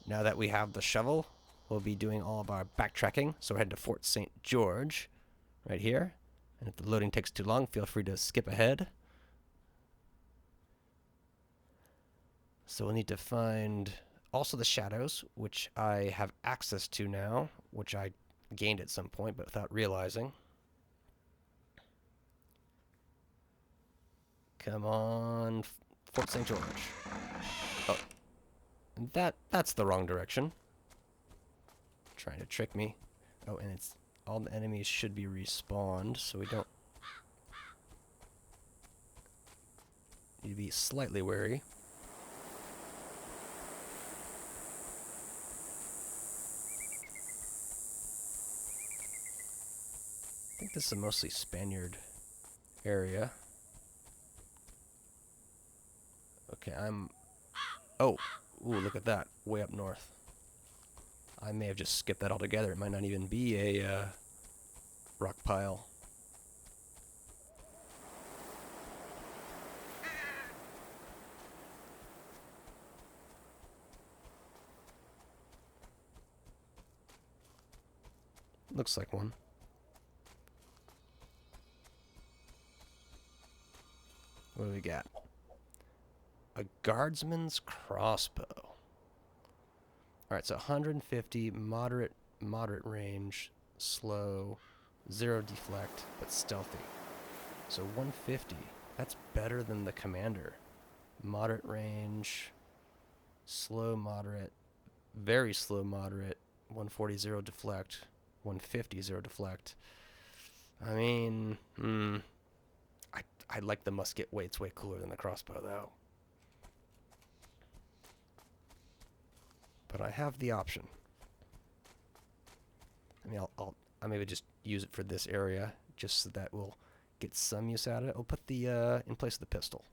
Now that we have the shovel, we'll be doing all of our backtracking. So we're heading to Fort St. George, right here. And if the loading takes too long, feel free to skip ahead. So we'll need to find also the shadows, which I have access to now, which I gained at some point, but without realizing. Come on, Fort St. George. Oh, that's the wrong direction. Trying to trick me. Oh, and it's all the enemies should be respawned, so we don't need to be slightly wary. I think this is a mostly Spaniard area. Okay, oh, ooh, look at that, way up north. I may have just skipped that altogether. It might not even be a rock pile. Looks like one. What do we got? A guardsman's crossbow. Alright, so 150, moderate range, slow, 0 deflect, but stealthy. So 150, that's better than the commander. Moderate range, slow, moderate, very slow, moderate, 140, 0 deflect, 150, 0 deflect. I mean, I like the musket way. It's way cooler than the crossbow, though. But I have the option. I mean, I'll maybe just use it for this area, just so that we'll get some use out of it. I'll put the in place of the pistol.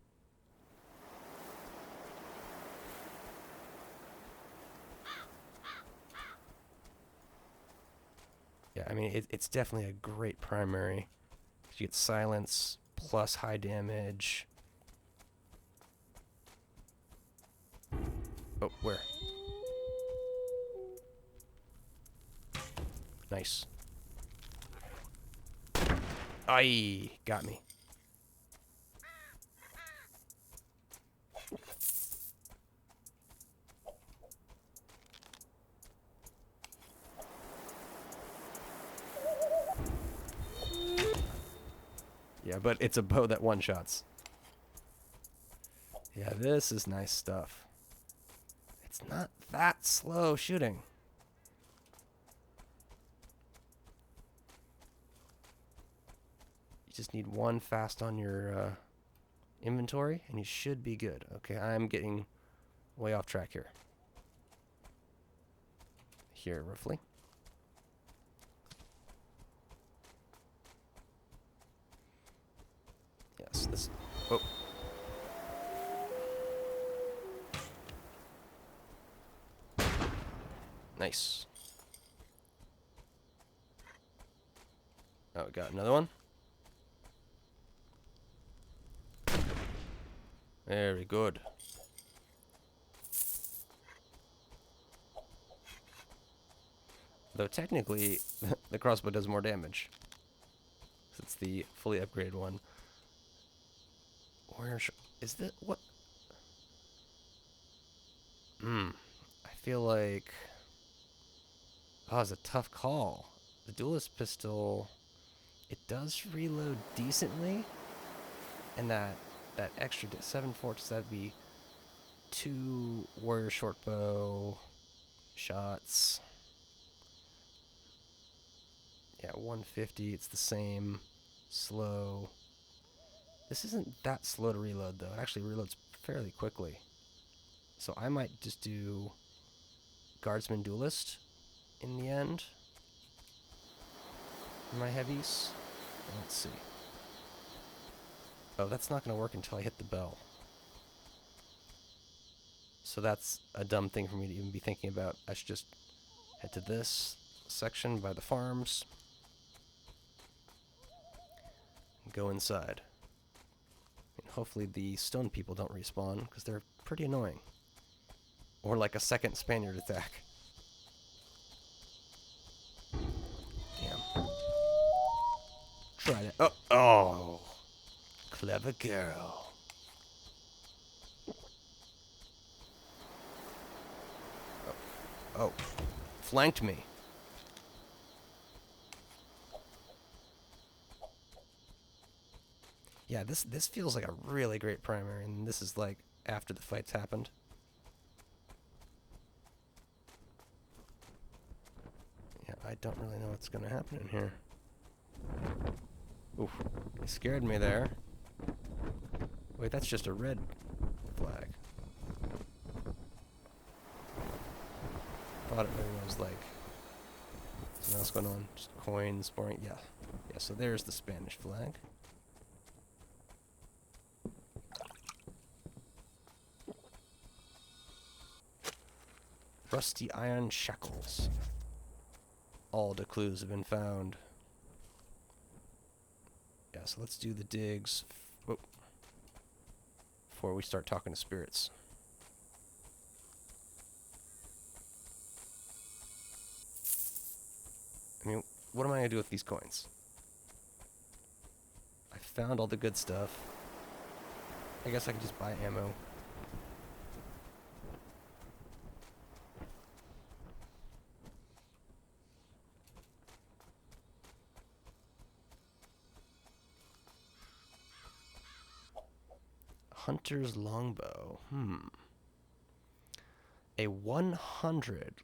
Yeah, I mean, it's definitely a great primary. You get silence plus high damage. Oh, where? Nice. Aye, got me. Yeah, but it's a bow that one-shots. Yeah, this is nice stuff. It's not that slow shooting. You just need one fast on your inventory, and you should be good. Okay, I'm getting way off track here. Here, roughly. Yes, this... Oh. Nice. Oh, we got another one. Very good. Though technically, the crossbow does more damage. It's the fully upgraded one. Where is that? What? I feel like... Oh, it's a tough call. The duelist pistol, it does reload decently. And that extra 7.4, so that'd be 2 warrior shortbow shots. Yeah, 150, it's the same. Slow. This isn't that slow to reload, though. It actually reloads fairly quickly. So I might just do Guardsman Duelist in the end. For my heavies. Let's see. Oh, that's not going to work until I hit the bell. So that's a dumb thing for me to even be thinking about. I should just head to this section by the farms. And go inside. And hopefully the stone people don't respawn, because they're pretty annoying. Or like a second Spaniard attack. Damn. Try it. Oh, oh. Clever girl. Oh. Flanked me. Yeah, this feels like a really great primary, and this is like after the fights happened. Yeah, I don't really know what's gonna happen in here. Oof, it scared me there. Wait, that's just a red flag. Thought it maybe was like something else going on. Just coins, boring. Yeah. Yeah, so there's the Spanish flag. Rusty iron shackles. All the clues have been found. Yeah, so let's do the digs before we start talking to spirits. I mean, what am I going to do with these coins? I found all the good stuff. I guess I could just buy ammo. Hunter's longbow. A 100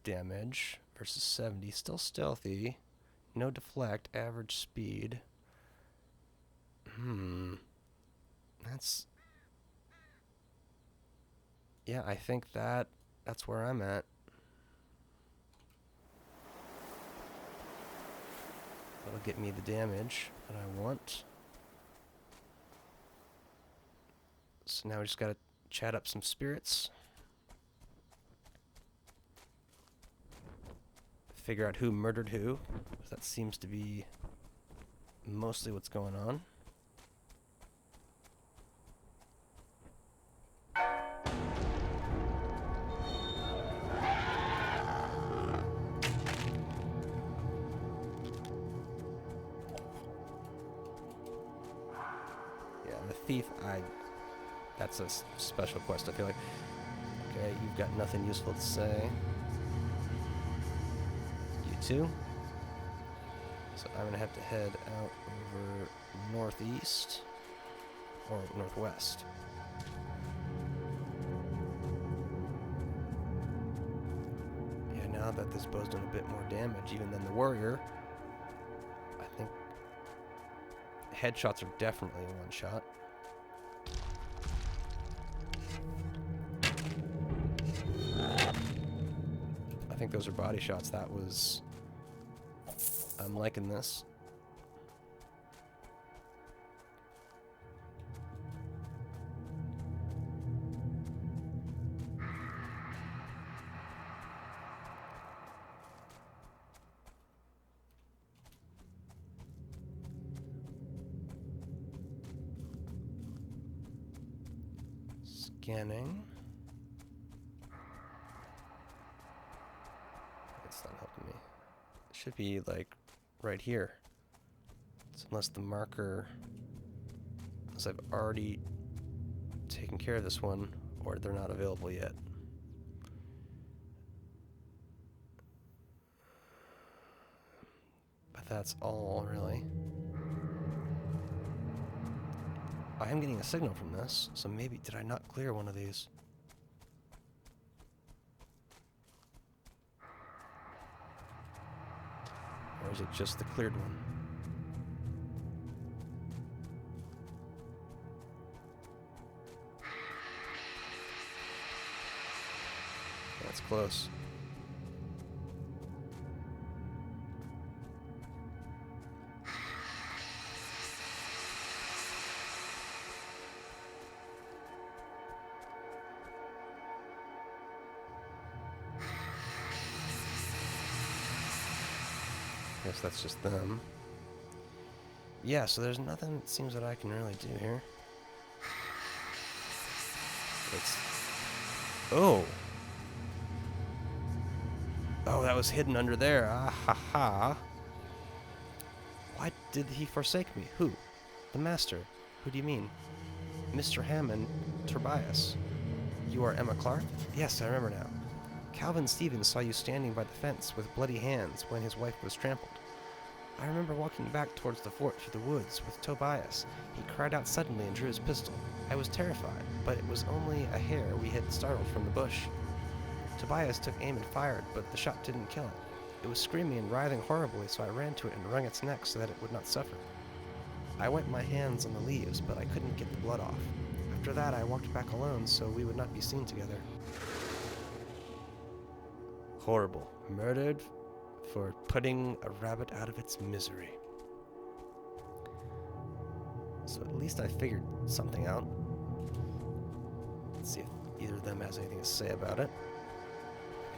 damage versus 70. Still stealthy. No deflect. Average speed. That's... Yeah, I think that's where I'm at. That'll get me the damage that I want. So now we just gotta chat up some spirits. Figure out who murdered who. That seems to be mostly what's going on. Yeah, the thief, that's a special quest, I feel like. Okay, you've got nothing useful to say. You too? So I'm gonna have to head out over northeast or northwest. Yeah, now that this bow's done a bit more damage even than the warrior, I think headshots are definitely a one shot. I think those are body shots. That was... I'm liking this. Scanning. That's not helping me. It should be like right here. It's unless the marker, unless I've already taken care of this one, or they're not available yet. But that's all, really. I am getting a signal from this, so maybe, did I not clear one of these? Or is it just the cleared one? That's close. Guess that's just them. Yeah, so there's nothing, it seems, that I can really do here. Oh. Oh, that was hidden under there. Ah ha ha. Why did he forsake me? Who? The master. Who do you mean? Mr. Hammond, Tobias. You are Emma Clark? Yes, I remember now. Calvin Stevens saw you standing by the fence with bloody hands when his wife was trampled. I remember walking back towards the fort through the woods with Tobias. He cried out suddenly and drew his pistol. I was terrified, but it was only a hare we had startled from the bush. Tobias took aim and fired, but the shot didn't kill it. It was screaming and writhing horribly, so I ran to it and wrung its neck so that it would not suffer. I wiped my hands on the leaves, but I couldn't get the blood off. After that, I walked back alone so we would not be seen together. Horrible. Murdered for putting a rabbit out of its misery. So at least I figured something out. Let's see if either of them has anything to say about it.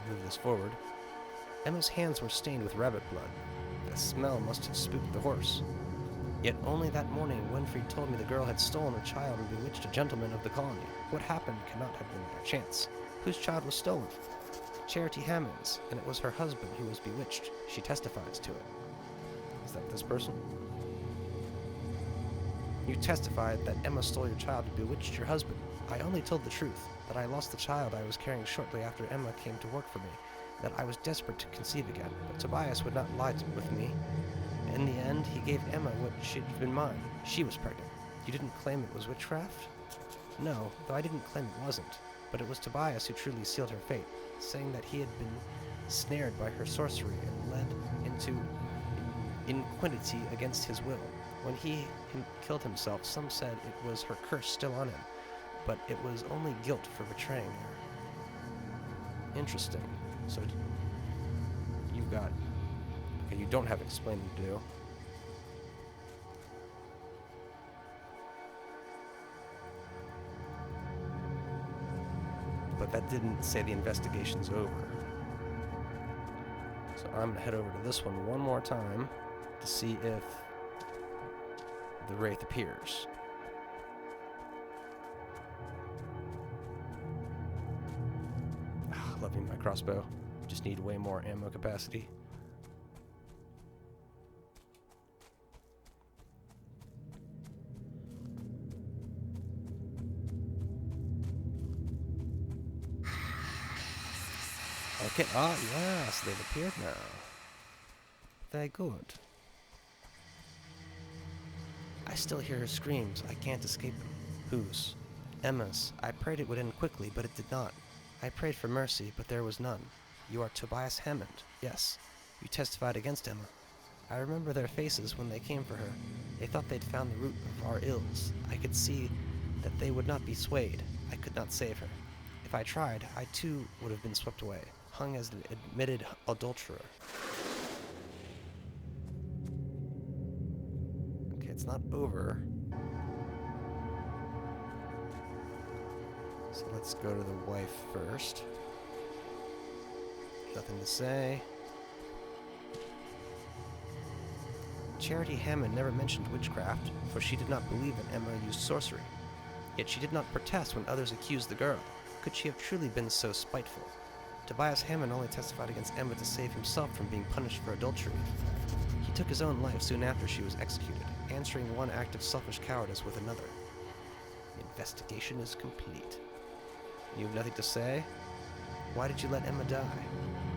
Move this forward. Emma's hands were stained with rabbit blood. The smell must have spooked the horse. Yet only that morning, Winfried told me the girl had stolen a child and bewitched a gentleman of the colony. What happened cannot have been by chance. Whose child was stolen? Charity Hammond's, and it was her husband who was bewitched. She testifies to it. Is that this person? You testified that Emma stole your child and bewitched your husband. I only told the truth, that I lost the child I was carrying shortly after Emma came to work for me, that I was desperate to conceive again, but Tobias would not lie with me. In the end, he gave Emma what should have been mine. She was pregnant. You didn't claim it was witchcraft? No, though I didn't claim it wasn't. But it was Tobias who truly sealed her fate, saying that he had been snared by her sorcery and led into iniquity against his will. When he killed himself, some said it was her curse still on him, but it was only guilt for betraying her. Interesting. So you've got... Okay, you don't have explaining to do. But that didn't say the investigation's over. So I'm going to head over to this one more time to see if the wraith appears. Loving my crossbow. Just need way more ammo capacity. Okay, yes, they've appeared now. Very good. I still hear her screams. I can't escape them. Whose? Emma's. I prayed it would end quickly, but it did not. I prayed for mercy, but there was none. You are Tobias Hammond. Yes. You testified against Emma. I remember their faces when they came for her. They thought they'd found the root of our ills. I could see that they would not be swayed. I could not save her. If I tried, I too would have been swept away, hung as an admitted adulterer. Okay, it's not over. So let's go to the wife first. Nothing to say. Charity Hammond never mentioned witchcraft, for she did not believe that Emma used sorcery. Yet she did not protest when others accused the girl. Could she have truly been so spiteful? Tobias Hammond only testified against Emma to save himself from being punished for adultery. He took his own life soon after she was executed, answering one act of selfish cowardice with another. The investigation is complete. You have nothing to say? Why did you let Emma die?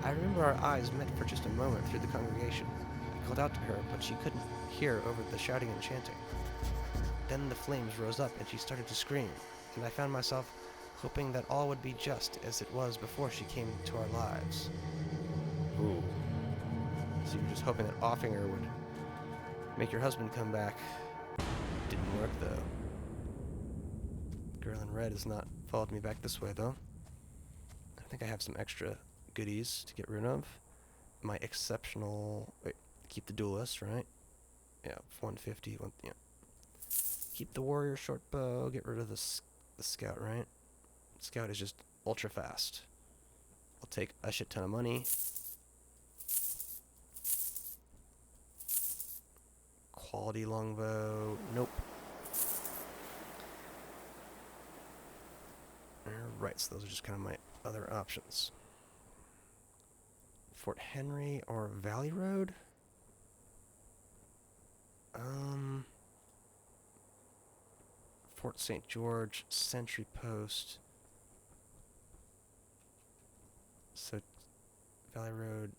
I remember our eyes met for just a moment through the congregation. I called out to her, but she couldn't hear over the shouting and chanting. Then the flames rose up and she started to scream, and I found myself hoping that all would be just as it was before she came into our lives. Ooh. So you're just hoping that offing her would make your husband come back. Didn't work, though. Girl in red has not followed me back this way, though. I think I have some extra goodies to get rid of. My exceptional... Wait, keep the duelist, right? Yeah, 150. Yeah. Keep the warrior short bow. Get rid of the scout, right? Scout is just ultra fast. I'll take a shit ton of money. Quality longbow. Nope. Right, so those are just kind of my other options. Fort Henry or Valley Road? Fort St. George, Sentry Post. So, Valley Road,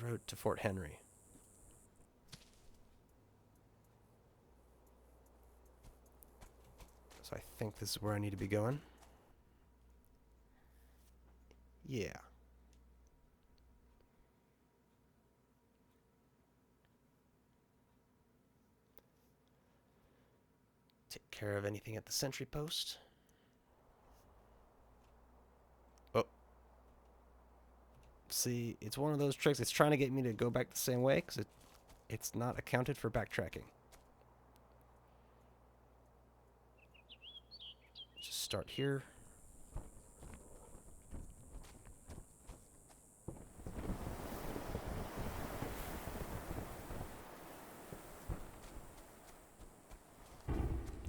road to Fort Henry. So I think this is where I need to be going. Yeah. Take care of anything at the sentry post. Oh. See, it's one of those tricks. It's trying to get me to go back the same way because it's not accounted for backtracking. Just start here.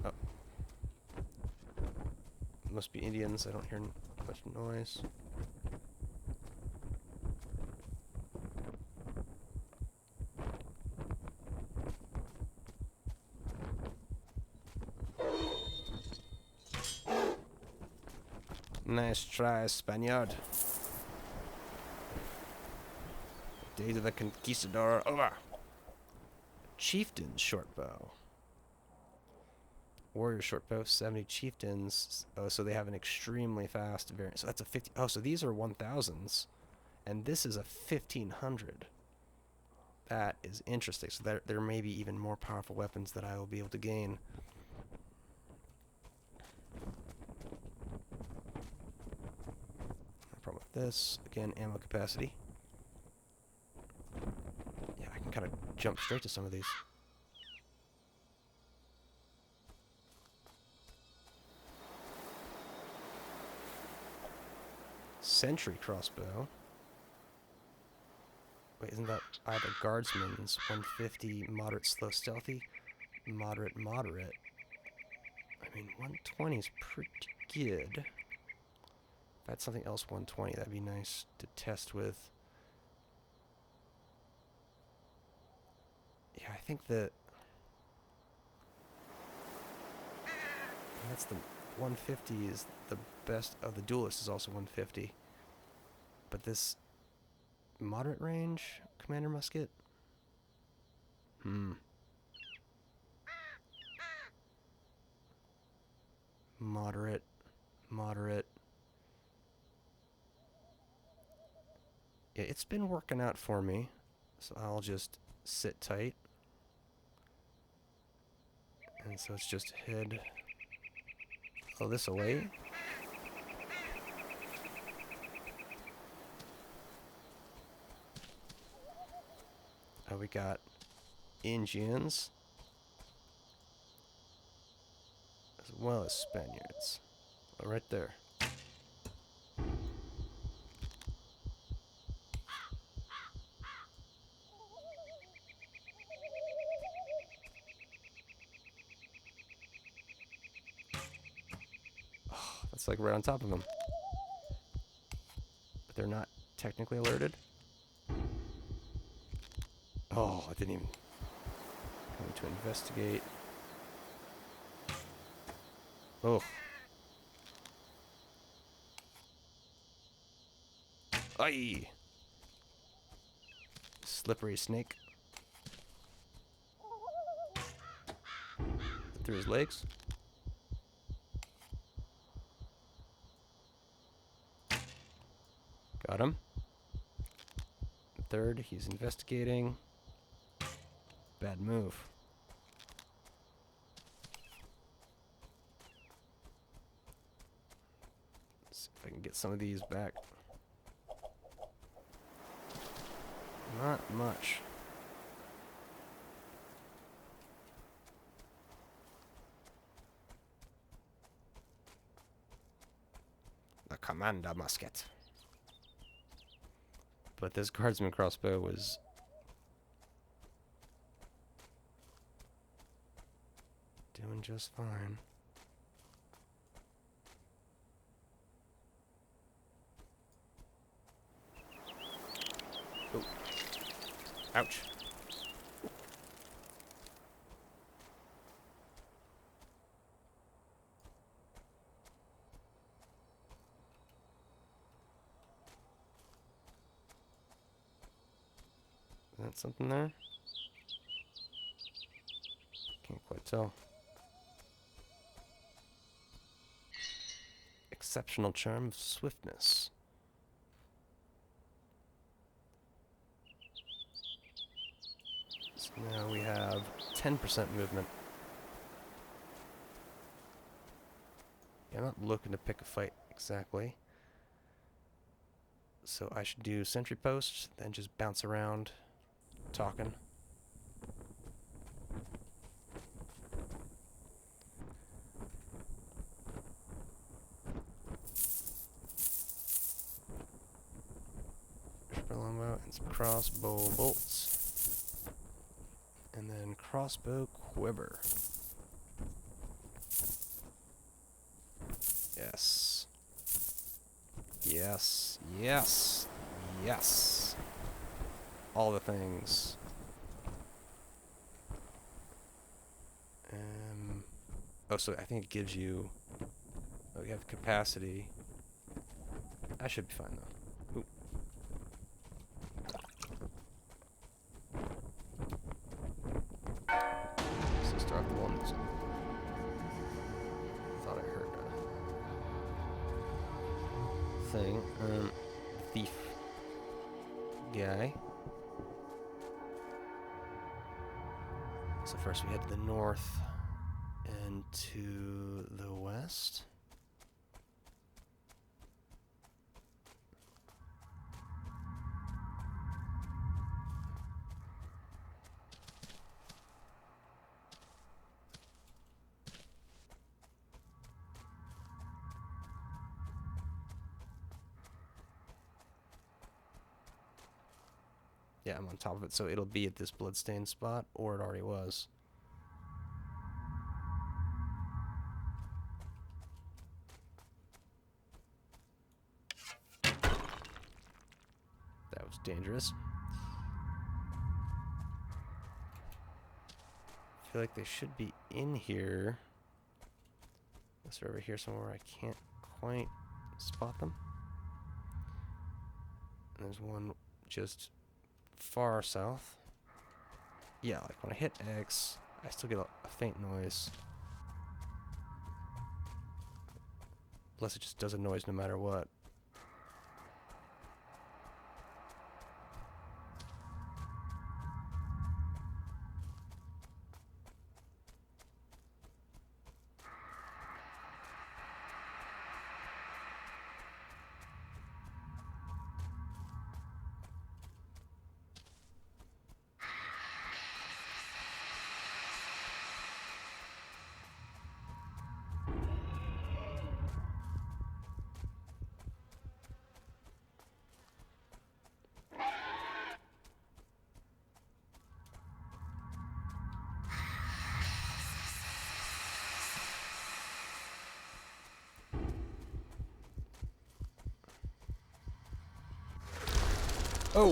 Oh. Must be Indians. I don't hear much noise. Nice try, Spaniard. Days of the Conquistador are over. Chieftain's shortbow. Warrior shortbow, 70 chieftains. Oh, so they have an extremely fast variant. So that's a 50. Oh, so these are 1000s. And this is a 1500. That is interesting. So there may be even more powerful weapons that I will be able to gain. No problem with this. Again, ammo capacity. Yeah, I can kind of jump straight to some of these. Century crossbow. Wait, isn't that either guardsman's 150, moderate, slow, stealthy, moderate, moderate? I mean, 120 is pretty good. If I had something else 120, that'd be nice to test with. Yeah, I think that that's the 150 is the best. Oh, the duelist is also 150. But this moderate range commander musket? Moderate, moderate. Yeah, it's been working out for me. So I'll just sit tight. And so it's just head this away. We got Indians as well as Spaniards. Oh, right there. Oh, that's like right on top of them. But they're not technically alerted. Oh, I didn't even come to investigate. Oh. Aye. Slippery snake. Through his legs. Got him. Third, he's investigating. Bad move. Let's see if I can get some of these back. Not much. The commander musket. But this guardsman crossbow was doing just fine. Oh. Ouch. Is that something there? Can't quite tell. Exceptional charm of swiftness. So now we have 10% movement. Yeah, I'm not looking to pick a fight exactly. So I should do sentry post, then just bounce around, talking. Longbow and some crossbow bolts. And then crossbow quiver. Yes. Yes. Yes. Yes. All the things. Oh, so I think it gives you... Oh, you have capacity. I should be fine, though. Ooh. So start the ones. Thought I heard a thing. Thief guy. So first we head to the north and to the west. Yeah, I'm on top of it, so it'll be at this bloodstained spot, or it already was. That was dangerous. I feel like they should be in here. Unless they're over here somewhere I can't quite spot them. And there's one just far south. Yeah, like when I hit X, I still get a faint noise. Unless it just does a noise no matter what. Oh!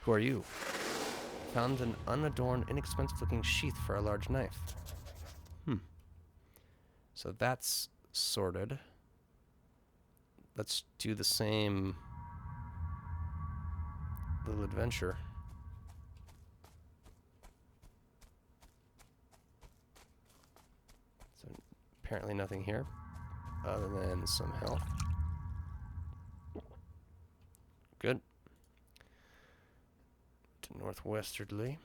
Who are you? Found an unadorned, inexpensive-looking sheath for a large knife. So that's sorted. Let's do the same little adventure. So apparently nothing here, other than some health. Good. To northwesterly.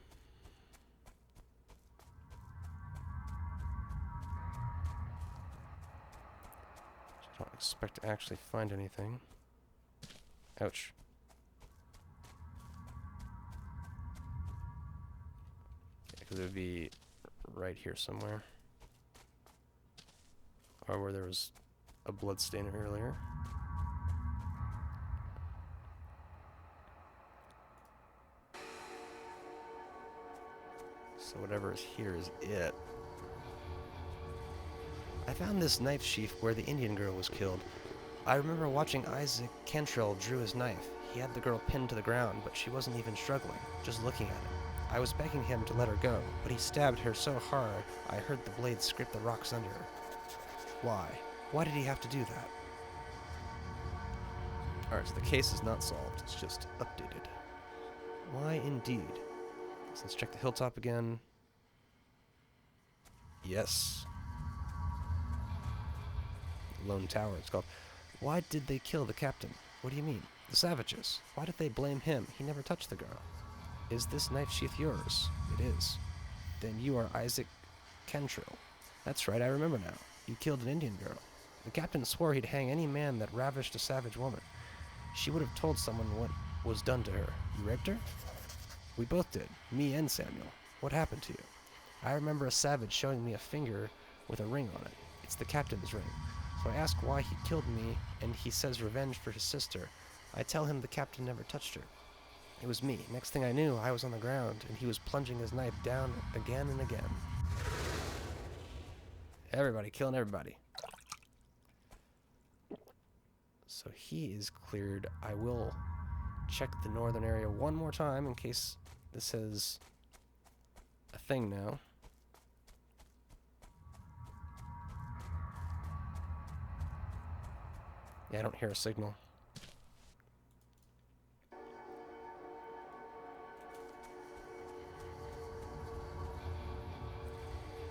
I don't expect to actually find anything. Ouch. Because it would be right here somewhere. Or where there was a bloodstain earlier. So whatever is here is it. I found this knife sheath where the Indian girl was killed. I remember watching Isaac Cantrell drew his knife. He had the girl pinned to the ground, but she wasn't even struggling, just looking at him. I was begging him to let her go, but he stabbed her so hard I heard the blade scrape the rocks under her. Why? Why did he have to do that? Alright, so the case is not solved, it's just updated. Why indeed? So let's check the hilltop again. Yes. Lone Tower, it's called. Why did they kill the captain? What do you mean? The savages. Why did they blame him? He never touched the girl. Is this knife sheath yours? It is. Then you are Isaac Cantrell. That's right, I remember now. You killed an Indian girl. The captain swore he'd hang any man that ravished a savage woman. She would have told someone what was done to her. You raped her? We both did. Me and Samuel. What happened to you? I remember a savage showing me a finger with a ring on it. It's the captain's ring. So I ask why he killed me, and he says revenge for his sister. I tell him the captain never touched her. It was me. Next thing I knew, I was on the ground, and he was plunging his knife down again and again. Everybody, killing everybody. So he is cleared. I will check the northern area one more time in case this is a thing now. Yeah, I don't hear a signal.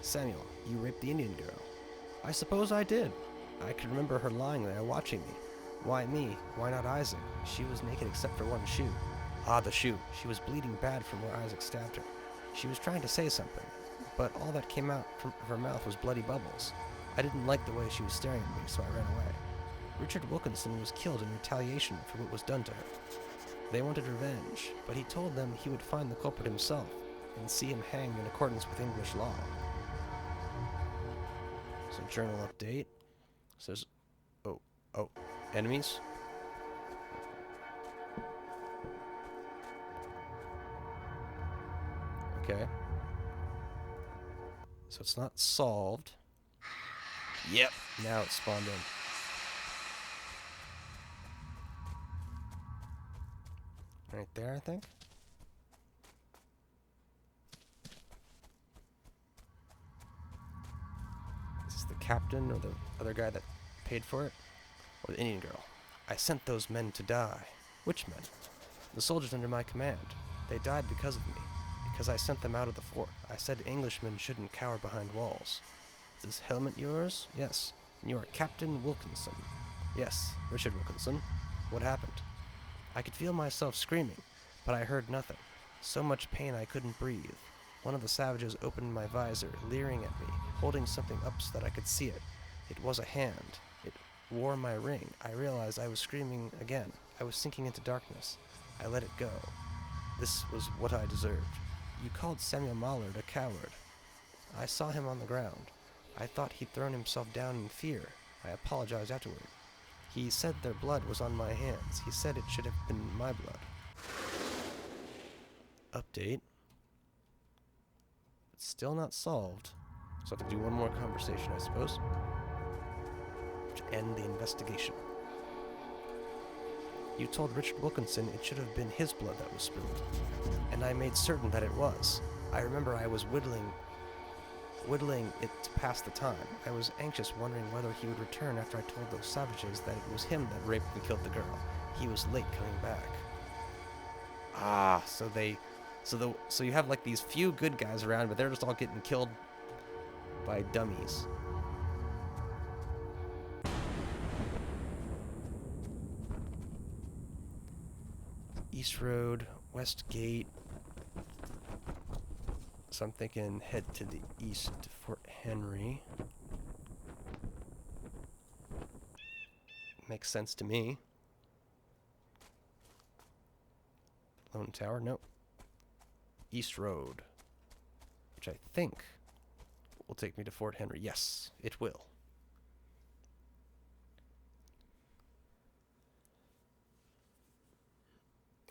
Samuel, you raped the Indian girl. I suppose I did. I can remember her lying there watching me. Why me? Why not Isaac? She was naked except for one shoe. Ah, the shoe. She was bleeding bad from where Isaac stabbed her. She was trying to say something, but all that came out from her mouth was bloody bubbles. I didn't like the way she was staring at me, so I ran away. Richard Wilkinson was killed in retaliation for what was done to her. They wanted revenge, but he told them he would find the culprit himself and see him hanged in accordance with English law. So journal update. Says, oh, enemies? Okay. So it's not solved. Yep, now it's spawned in. Right there, I think. Is this the captain or the other guy that paid for it? Or the Indian girl? I sent those men to die. Which men? The soldiers under my command. They died because of me. Because I sent them out of the fort. I said Englishmen shouldn't cower behind walls. Is this helmet yours? Yes. And you are Captain Wilkinson. Yes, Richard Wilkinson. What happened? I could feel myself screaming, but I heard nothing. So much pain I couldn't breathe. One of the savages opened my visor, leering at me, holding something up so that I could see it. It was a hand. It wore my ring. I realized I was screaming again. I was sinking into darkness. I let it go. This was what I deserved. You called Samuel Mallard a coward. I saw him on the ground. I thought he'd thrown himself down in fear. I apologized afterward. He said their blood was on my hands. He said it should have been my blood. Update. It's still not solved. So I have to do one more conversation, I suppose, to end the investigation. You told Richard Wilkinson it should have been his blood that was spilled, and I made certain that it was. I remember I was whittling it to pass the time. I was anxious, wondering whether he would return after I told those savages that it was him that raped and killed the girl. He was late coming back. Ah, so you have like these few good guys around, but they're just all getting killed by dummies. East Road, West Gate. So I'm thinking head to the east to Fort Henry. Makes sense to me. Lone Tower, nope. East Road, which I think will take me to Fort Henry. Yes, it will.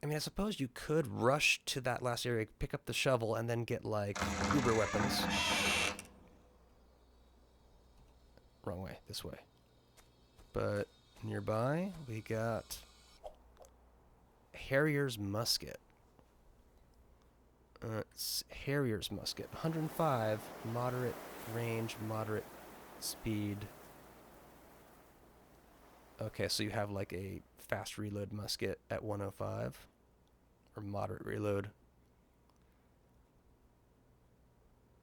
I mean, I suppose you could rush to that last area, pick up the shovel, and then get, like, uber weapons. Wrong way, this way. But nearby, we got Harrier's musket. It's Harrier's musket. 105, moderate range, moderate speed. Okay, so you have like a fast reload musket at 105, or moderate reload.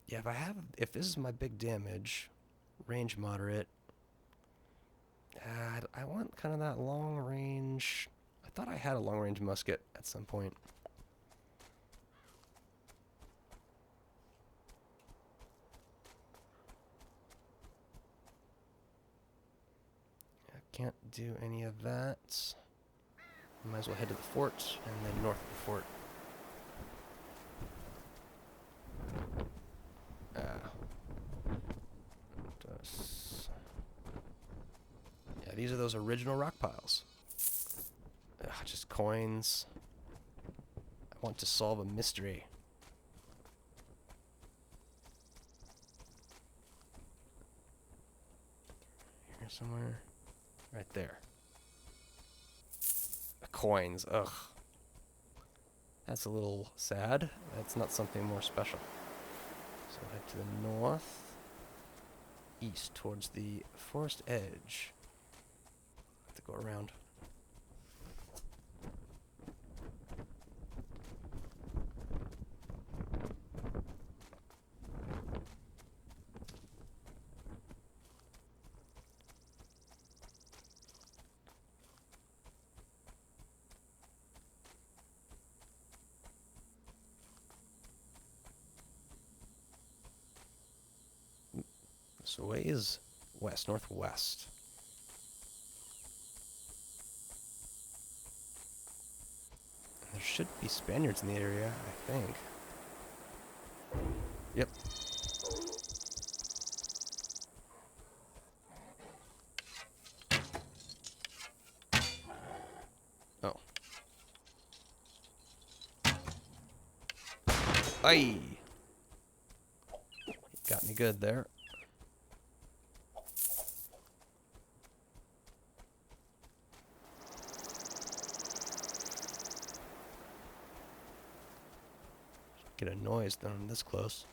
Yeah, if this is my big damage, range moderate, I want kind of that long range. I thought I had a long range musket at some point. Can't do any of that. Might as well head to the fort and then north of the fort. Yeah, these are those original rock piles. Just coins. I want to solve a mystery. Here somewhere. Right there. Coins, ugh. That's a little sad. That's not something more special. So head to the north. East towards the forest edge. Have to go around. This way is west, northwest. There should be Spaniards in the area, I think. Yep. Oh. Aye! Got me good there. Get a noise when I'm this close.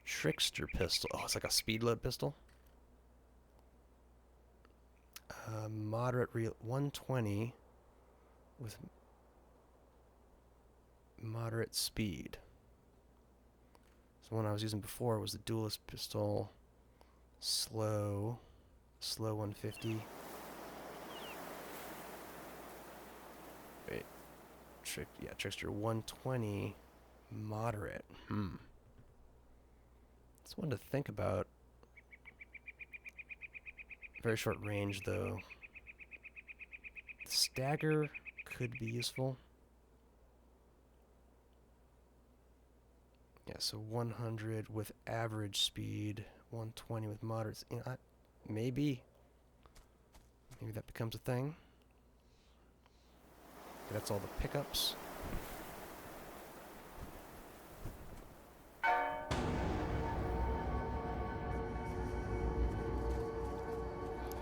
Trickster pistol. Oh, it's like a speed load pistol. Moderate 120 with moderate speed. So the one I was using before was the duelist pistol. Slow 150. Wait, Trickster 120, moderate. It's one to think about. Very short range though. Stagger could be useful. Yeah, so 100 with average speed, 120 with moderate. You know, maybe that becomes a thing. That's all the pickups.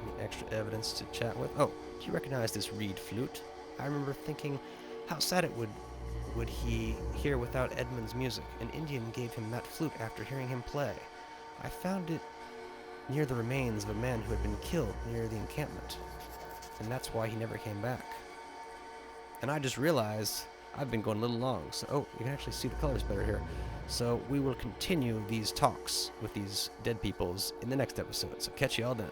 Any extra evidence to chat with? Oh, do you recognize this reed flute? I remember thinking how sad it would he hear without Edmund's music. An Indian gave him that flute after hearing him play. I found it near the remains of a man who had been killed near the encampment, and that's why he never came back. And I just realized I've been going a little long, so you can actually see the colors better here. So we will continue these talks with these dead peoples in the next episode, so catch you all then.